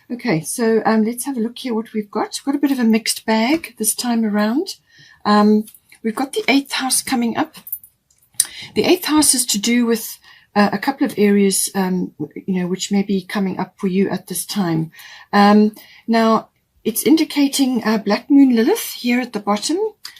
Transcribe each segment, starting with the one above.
Okay, so let's have a look here what we've got. We've got a bit of a mixed bag this time around. We've got the 8th house coming up. The 8th house is to do with a couple of areas, which may be coming up for you at this time. Now, it's indicating Black Moon Lilith here at the bottom,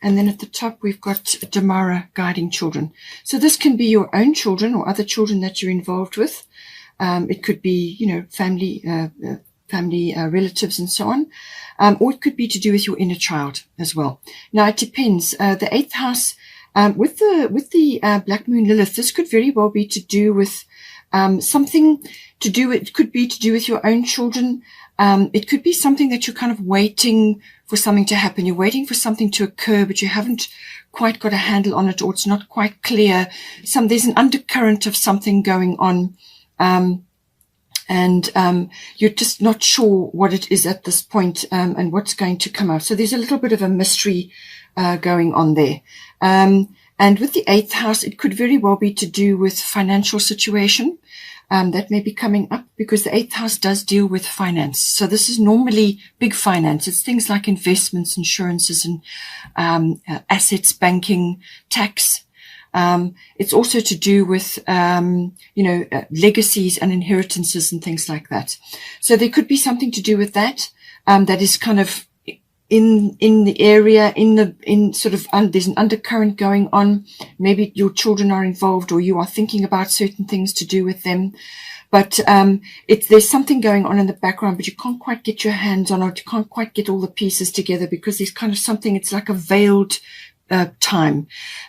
and then at the top we've got Damara guiding children. So this can be your own children or other children that you're involved with. It could be, family relatives and so on, or it could be to do with your inner child as well. Now it depends. The 8th house with the Black Moon Lilith, this could very well be to do with something to do. It could be to do with your own children. It could be something that you're kind of waiting for something to happen. You're waiting for something to occur, but you haven't quite got a handle on it, or it's not quite clear. There's an undercurrent of something going on. And you're just not sure what it is at this point, and what's going to come out. So there's a little bit of a mystery going on there. And with the 8th house, it could very well be to do with financial situation. That may be coming up because the 8th house does deal with finance. So this is normally big finance. It's things like investments, insurances, and assets, banking, tax. It's also to do with, legacies and inheritances and things like that. So there could be something to do with that, that is kind of in the area, there's an undercurrent going on. Maybe your children are involved, or you are thinking about certain things to do with them. But, there's something going on in the background, but you can't quite get your hands on it. You can't quite get all the pieces together because there's kind of something, it's like a veiled time.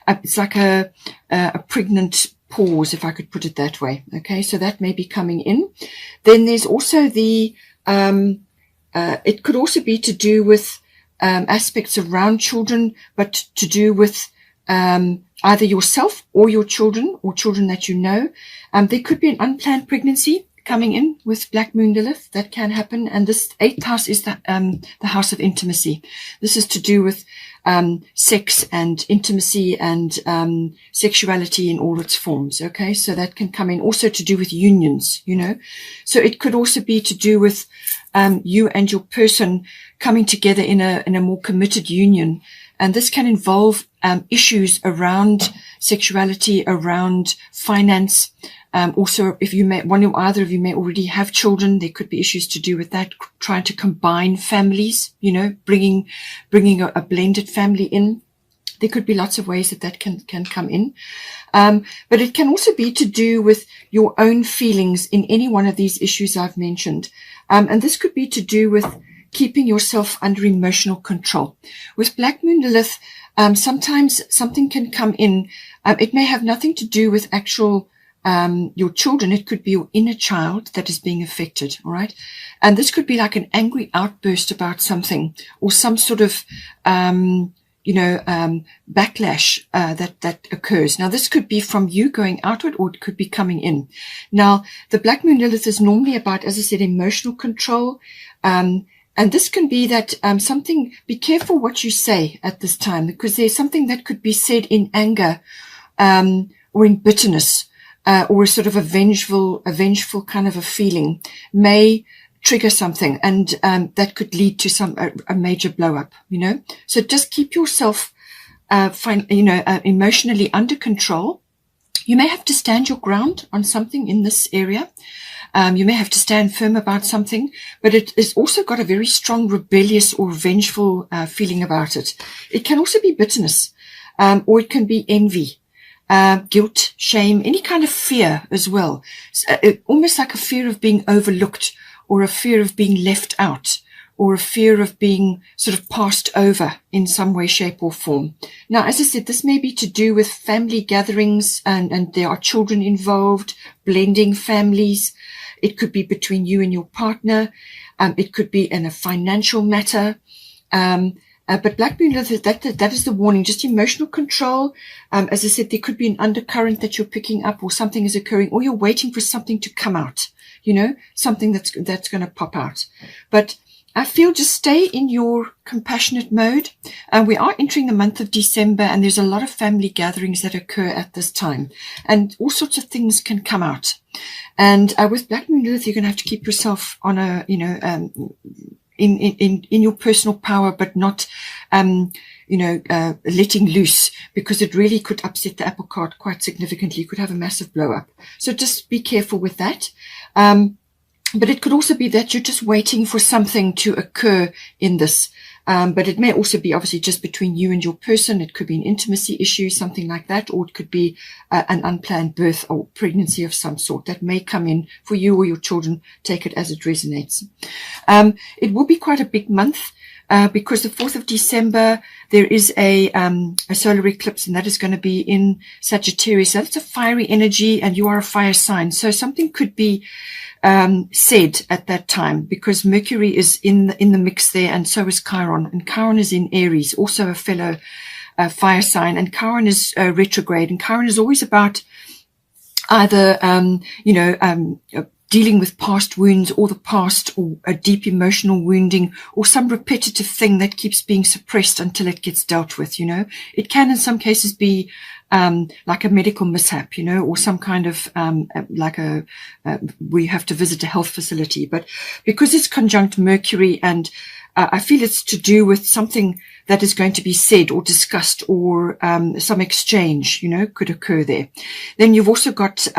It's like a pregnant pause, if I could put it that way. Okay, so that may be coming in. Then there's also it could also be to do with aspects around children, but to do with either yourself or your children or children that you know. There could be an unplanned pregnancy coming in with Black Moon Lilith. That can happen. And this 8th house is the house of intimacy. This is to do with sex and intimacy and sexuality in all its forms. Okay, so that can come in. Also to do with unions, So it could also be to do with you and your person coming together in a more committed union. And this can involve issues around sexuality, around finance. Also, if one or either of you may already have children, there could be issues to do with that, trying to combine families, bringing a blended family in. There could be lots of ways that can come in. But it can also be to do with your own feelings in any one of these issues I've mentioned. And this could be to do with keeping yourself under emotional control. With Black Moon Lilith, sometimes something can come in. It may have nothing to do with actual your children. It could be your inner child that is being affected. All right. And this could be like an angry outburst about something, or some sort of, backlash, that occurs. Now, this could be from you going outward, or it could be coming in. Now, the Black Moon Lilith is normally about, as I said, emotional control. And this can be that, be careful what you say at this time, because there's something that could be said in anger, or in bitterness. Or a sort of a vengeful kind of a feeling may trigger something, and that could lead to a major blow up, So just keep yourself, emotionally under control. You may have to stand your ground on something in this area. You may have to stand firm about something, but it has also got a very strong rebellious or vengeful feeling about it. It can also be bitterness, or it can be envy. Guilt, shame, any kind of fear as well. Almost like a fear of being overlooked, or a fear of being left out, or a fear of being sort of passed over in some way, shape or form. Now, as I said, this may be to do with family gatherings, and there are children involved, blending families. It could be between you and your partner. It could be in a financial matter. But Black Moon Lilith, that is the warning, just emotional control. As I said, there could be an undercurrent that you're picking up, or something is occurring, or you're waiting for something to come out, something that's going to pop out. But I feel just stay in your compassionate mode. We are entering the month of December, and there's a lot of family gatherings that occur at this time, and all sorts of things can come out. And with Black Moon Lilith, you're going to have to keep yourself on a, in your personal power, but not, letting loose, because it really could upset the apple cart quite significantly. You could have a massive blow up. So just be careful with that. But it could also be that you're just waiting for something to occur in this. But it may also be obviously just between you and your person. It could be an intimacy issue, something like that, or it could be an unplanned birth or pregnancy of some sort that may come in for you or your children. Take it as it resonates. It will be quite a big month. Because the 4th of December, there is a solar eclipse, and that is going to be in Sagittarius. So that's a fiery energy, and you are a fire sign. So something could be said at that time, because Mercury is in the mix there, and so is Chiron. And Chiron is in Aries, also a fellow fire sign. And Chiron is retrograde, and Chiron is always about either, dealing with past wounds, or the past, or a deep emotional wounding, or some repetitive thing that keeps being suppressed until it gets dealt with. It can in some cases be like a medical mishap, or some kind of we have to visit a health facility. But because it's conjunct Mercury, and I feel it's to do with something that is going to be said or discussed, or some exchange, could occur there. Then you've also got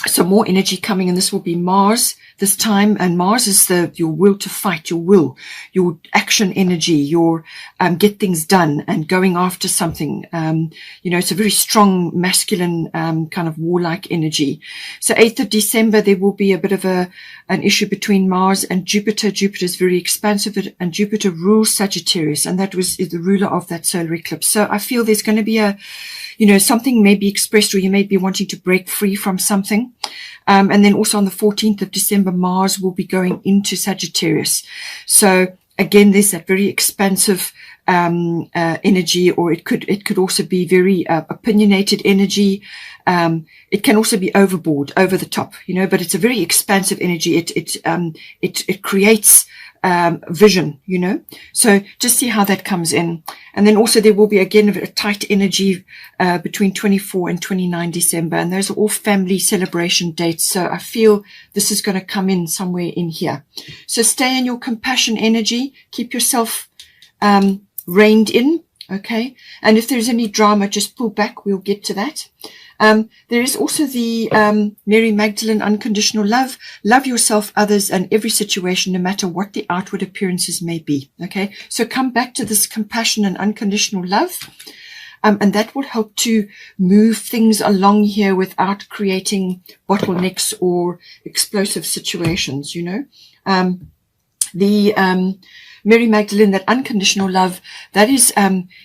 some more energy coming, and this will be Mars this time. And Mars is your will to fight, your action energy, your get things done and going after something. It's a very strong masculine kind of warlike energy. So 8th of December, there will be a bit of an issue between Mars and Jupiter. Jupiter is very expansive, and Jupiter rules Sagittarius, and that is the ruler of that solar eclipse. So I feel there's going to be something may be expressed, or you may be wanting to break free from something. And then also on the 14th of December, Mars will be going into Sagittarius. So again, there's that very expansive energy, or it could also be very opinionated energy. It can also be overboard, over the top, but it's a very expansive energy. It creates vision, so just see how that comes in. And then also there will be again a tight energy between 24 and 29 December, and those are all family celebration dates. So I feel this is going to come in somewhere in here. So stay in your compassion energy, keep yourself reined in, okay? And if there's any drama, just pull back. We'll get to that. There is also the Mary Magdalene unconditional love. Love yourself, others, and every situation, no matter what the outward appearances may be. Okay, so come back to this compassion and unconditional love, and that will help to move things along here without creating bottlenecks or explosive situations. Mary Magdalene, that unconditional love, that is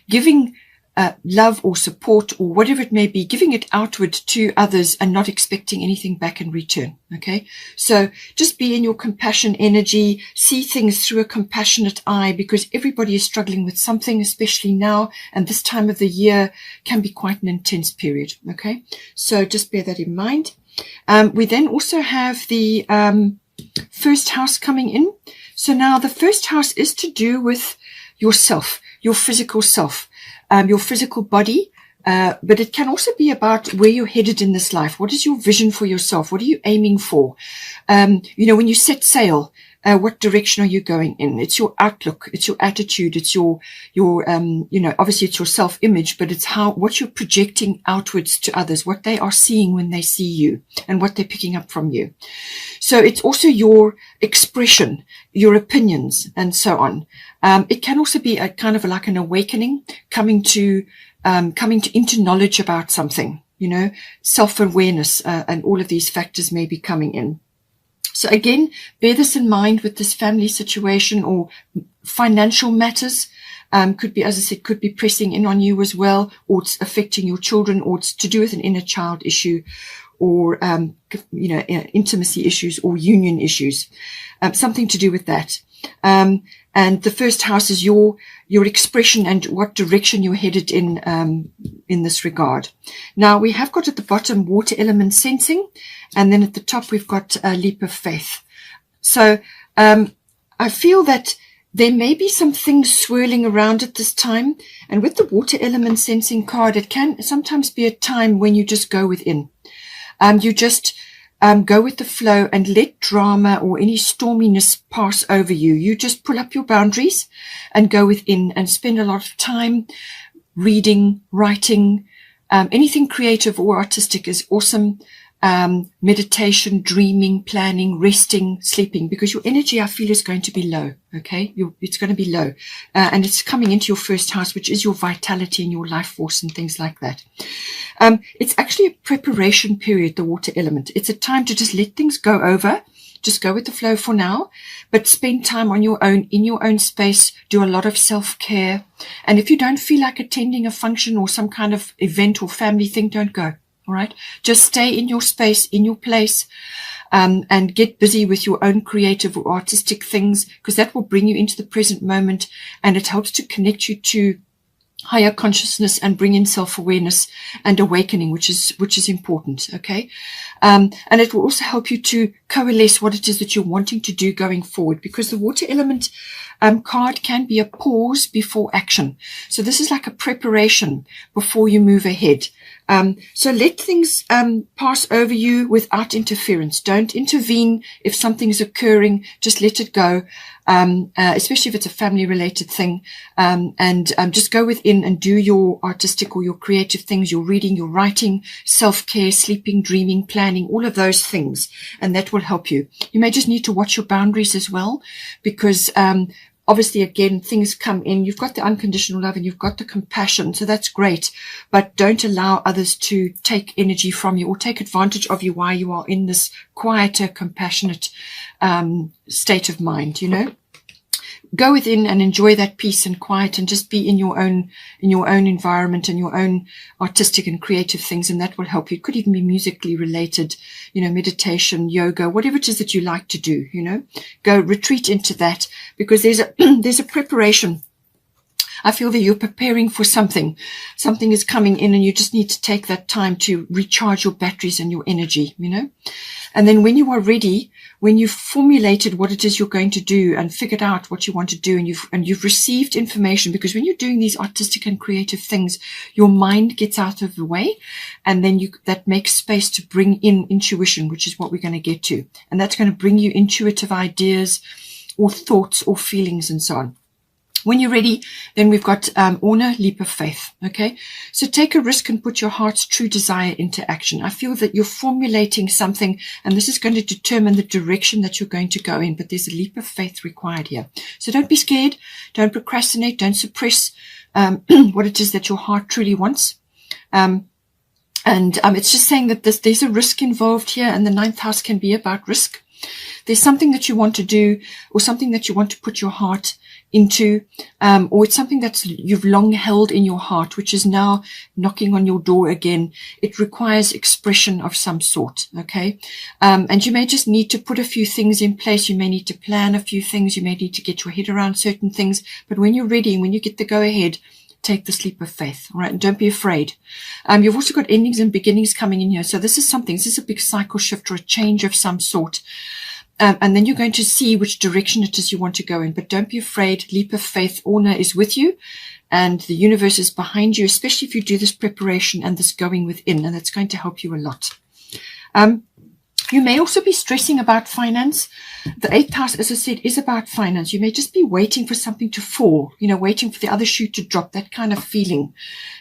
giving love or support or whatever it may be, giving it outward to others and not expecting anything back in return. Okay, so just be in your compassion energy, see things through a compassionate eye, because everybody is struggling with something, especially now, and this time of the year can be quite an intense period. Okay, so just bear that in mind. We then also have the first house coming in. So now the first house is to do with yourself, your physical self, your physical body, but it can also be about where you're headed in this life. What is your vision for yourself? What are you aiming for? When you set sail, what direction are you going in? It's your outlook, it's your attitude, it's your obviously it's your self-image, but it's what you're projecting outwards to others, what they are seeing when they see you and what they're picking up from you. So it's also your expression, your opinions, and so on. It can also be a kind of like an awakening, coming into knowledge about something, self-awareness, and all of these factors may be coming in. So again, bear this in mind with this family situation or financial matters. Could be, as I said, could be pressing in on you as well, or it's affecting your children, or it's to do with an inner child issue, or, intimacy issues or union issues, something to do with that. And the first house is your expression and what direction you're headed in this regard. Now we have got at the bottom water element sensing, and then at the top we've got a leap of faith. So I feel that there may be some things swirling around at this time. And with the water element sensing card, it can sometimes be a time when you just go within. You just go with the flow and let drama or any storminess pass over you. You just pull up your boundaries and go within and spend a lot of time reading, writing, anything creative or artistic is awesome. Meditation, dreaming, planning, resting, sleeping, because your energy, I feel, is going to be low. Okay. It's going to be low. And it's coming into your first house, which is your vitality and your life force and things like that. It's actually a preparation period, the water element. It's a time to just let things go over. Just go with the flow for now, but spend time on your own, in your own space, do a lot of self-care. And if you don't feel like attending a function or some kind of event or family thing, don't go. All right. Just stay in your space, in your place, and get busy with your own creative or artistic things, because that will bring you into the present moment, and it helps to connect you to higher consciousness and bring in self-awareness and awakening, which is important. Okay. And it will also help you to coalesce what it is that you're wanting to do going forward, because the water element card can be a pause before action. So this is like a preparation before you move ahead. So let things pass over you without interference. Don't intervene if something's occurring. Just let it go, especially if it's a family-related thing. And just go within and do your artistic or your creative things, your reading, your writing, self-care, sleeping, dreaming, planning, all of those things. And that will help you. You may just need to watch your boundaries as well, because obviously, again, things come in. You've got the unconditional love and you've got the compassion. So that's great. But don't allow others to take energy from you or take advantage of you while you are in this quieter, compassionate state of mind, you know. Go within and enjoy that peace and quiet, and just be in your own environment and your own artistic and creative things. And that will help you. It could even be musically related, you know, meditation, yoga, whatever it is that you like to do, you know, go retreat into that, because there's a preparation. I feel that you're preparing for something. Something is coming in, and you just need to take that time to recharge your batteries and your energy, you know. And then when you are ready, when you've formulated what it is you're going to do and figured out what you want to do, and you've received information, because when you're doing these artistic and creative things, your mind gets out of the way, and then that makes space to bring in intuition, which is what we're going to get to. And that's going to bring you intuitive ideas or thoughts or feelings and so on. When you're ready, then we've got Orna, leap of faith. Okay. So take a risk and put your heart's true desire into action. I feel that you're formulating something, and this is going to determine the direction that you're going to go in, but there's a leap of faith required here. So don't be scared. Don't procrastinate. Don't suppress what it is that your heart truly wants. It's just saying that there's a risk involved here, and the 9th house can be about risk. There's something that you want to do, or something that you want to put your heart into, or it's something that you've long held in your heart, which is now knocking on your door again. It requires expression of some sort. Okay. And you may just need to put a few things in place. You may need to plan a few things. You may need to get your head around certain things. But when you're ready, when you get the go ahead, take the leap of faith. All right. And don't be afraid. You've also got endings and beginnings coming in here. So this is a big cycle shift or a change of some sort. And then you're going to see which direction it is you want to go in. But don't be afraid. Leap of faith. Orna is with you, and the universe is behind you, especially if you do this preparation and this going within, and that's going to help you a lot. You may also be stressing about finance. The 8th house, as I said, is about finance. You may just be waiting for something to fall, you know, waiting for the other shoe to drop. That kind of feeling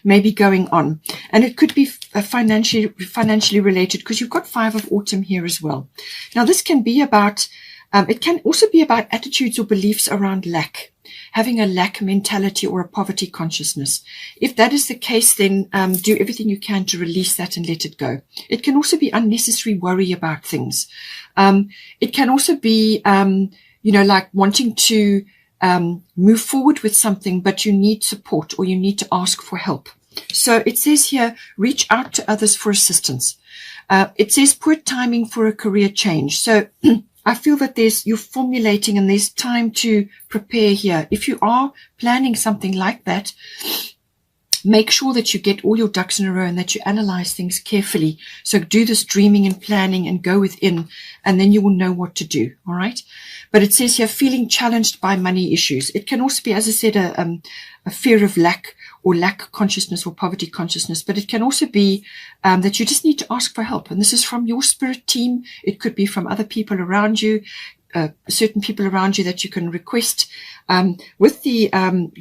may be going on. And it could be financially related, because you've got 5 of autumn here as well. Now, this can be about, it can also be about attitudes or beliefs around lack, having a lack mentality or a poverty consciousness. If that is the case, then do everything you can to release that and let it go. It can also be unnecessary worry about things. It can also be, like wanting to move forward with something, but you need support or you need to ask for help. So it says here, reach out to others for assistance. It says poor timing for a career change. So I feel that you're formulating and there's time to prepare here. If you are planning something like that, make sure that you get all your ducks in a row and that you analyze things carefully. So do this dreaming and planning and go within, and then you will know what to do. All right. But it says here, feeling challenged by money issues. It can also be, as I said, a fear of lack or lack consciousness or poverty consciousness. But it can also be that you just need to ask for help. And this is from your spirit team. It could be from other people around you. Certain people around you that you can request. With the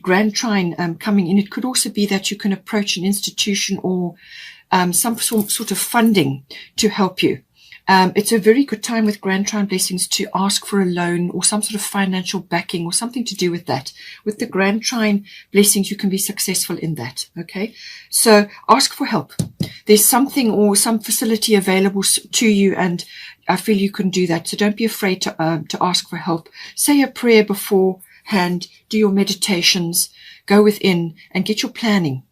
Grand Trine coming in, it could also be that you can approach an institution or some sort of funding to help you. It's a very good time with Grand Trine blessings to ask for a loan or some sort of financial backing or something to do with that. With the Grand Trine blessings, you can be successful in that. Okay. So ask for help. There's something or some facility available to you, and I feel you can do that. So don't be afraid to ask for help. Say a prayer beforehand, do your meditations, go within and get your planning,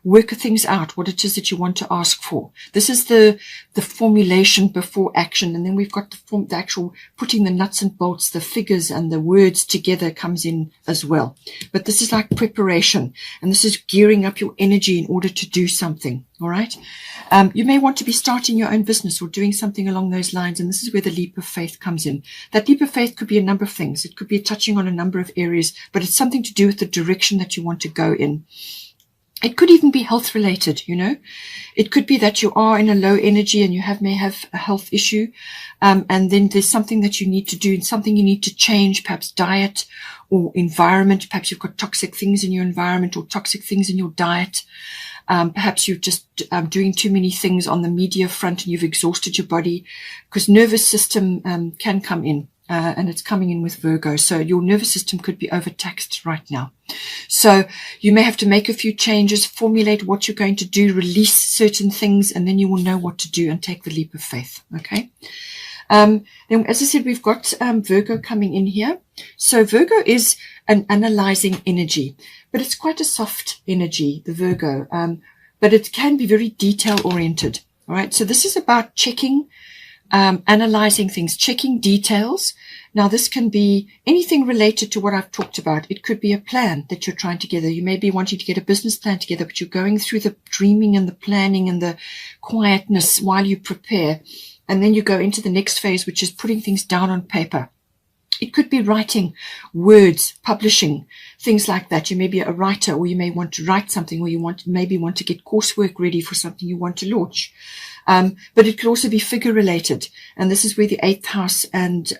work things out, what it is that you want to ask for. This is the formulation before action. And then we've got the actual putting the nuts and bolts, the figures and the words together comes in as well. But this is like preparation, and this is gearing up your energy in order to do something. All right. You may want to be starting your own business or doing something along those lines. And this is where the leap of faith comes in. That leap of faith could be a number of things. It could be touching on a number of areas, but it's something to do with the direction that you want to go in. It could even be health related, It could be that you are in a low energy and you may have a health issue. And then there's something that you need to do and something you need to change, perhaps diet or environment. Perhaps you've got toxic things in your environment or toxic things in your diet. Perhaps you're just doing too many things on the media front and you've exhausted your body, because nervous system can come in, and it's coming in with Virgo. So your nervous system could be overtaxed right now. So you may have to make a few changes, formulate what you're going to do, release certain things, and then you will know what to do and take the leap of faith. Okay. Then, as I said, we've got Virgo coming in here. So Virgo is an analyzing energy, but it's quite a soft energy, the Virgo, but it can be very detail oriented. All right. So this is about checking, analyzing things, checking details. Now, this can be anything related to what I've talked about. It could be a plan that you're trying together. You may be wanting to get a business plan together, but you're going through the dreaming and the planning and the quietness while you prepare. And then you go into the next phase, which is putting things down on paper. It could be writing words, publishing, things like that. You may be a writer, or you may want to write something, or you maybe want to get coursework ready for something you want to launch. But it could also be figure related. And this is where the 8th house and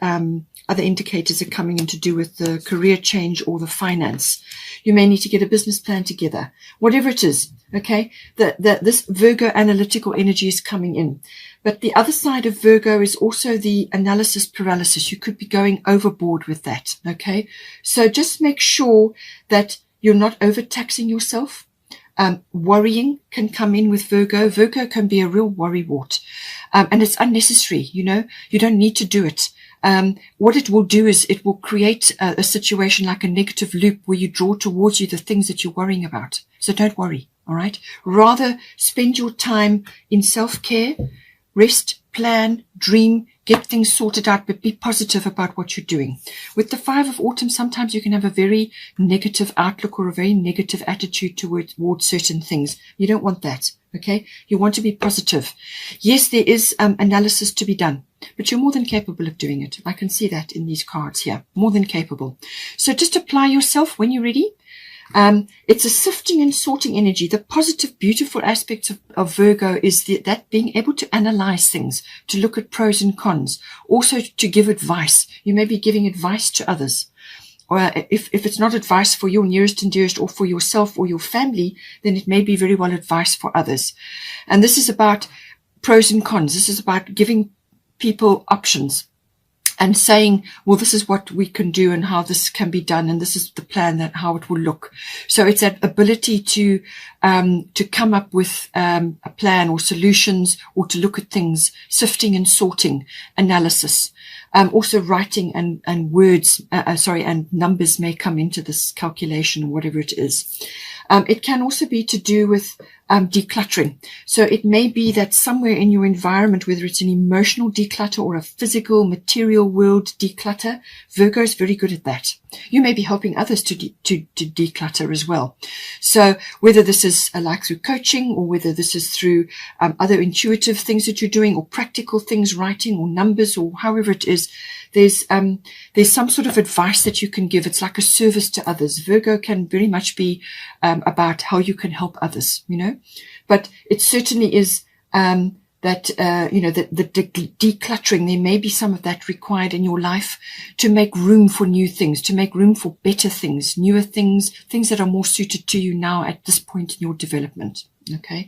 other indicators are coming in to do with the career change or the finance. You may need to get a business plan together, whatever it is. Okay. This Virgo analytical energy is coming in. But the other side of Virgo is also the analysis paralysis. You could be going overboard with that. Okay. So just make sure that you're not overtaxing yourself. Worrying can come in with Virgo. Virgo can be a real worrywart. And it's unnecessary. You don't need to do it. What it will do is it will create a situation like a negative loop where you draw towards you the things that you're worrying about. So don't worry. All right. Rather spend your time in self-care, rest, plan, dream, get things sorted out, but be positive about what you're doing. With the 5 of autumn, sometimes you can have a very negative outlook or a very negative attitude towards certain things. You don't want that. Okay. You want to be positive. Yes, there is analysis to be done, but you're more than capable of doing it. I can see that in these cards here. More than capable. So just apply yourself when you're ready. It's a sifting and sorting energy. The positive, beautiful aspects of Virgo is that being able to analyze things, to look at pros and cons, also to give advice. You may be giving advice to others. Or if it's not advice for your nearest and dearest or for yourself or your family, then it may be very well advice for others. And this is about pros and cons. This is about giving people options and saying, well, this is what we can do and how this can be done. And this is the plan, that how it will look. So it's that ability to come up with a plan or solutions, or to look at things, sifting and sorting, analysis. Also writing and words, and numbers may come into this calculation, whatever it is. It can also be to do with decluttering. So it may be that somewhere in your environment, whether it's an emotional declutter or a physical material world declutter, Virgo is very good at that. You may be helping others to declutter as well. So whether this is like through coaching, or whether this is through other intuitive things that you're doing, or practical things, writing or numbers, or however it is, there's some sort of advice that you can give. It's like a service to others. Virgo can very much be about how you can help others, you know. But it certainly is that the decluttering, there may be some of that required in your life to make room for new things, to make room for better things, newer things, things that are more suited to you now at this point in your development. Okay.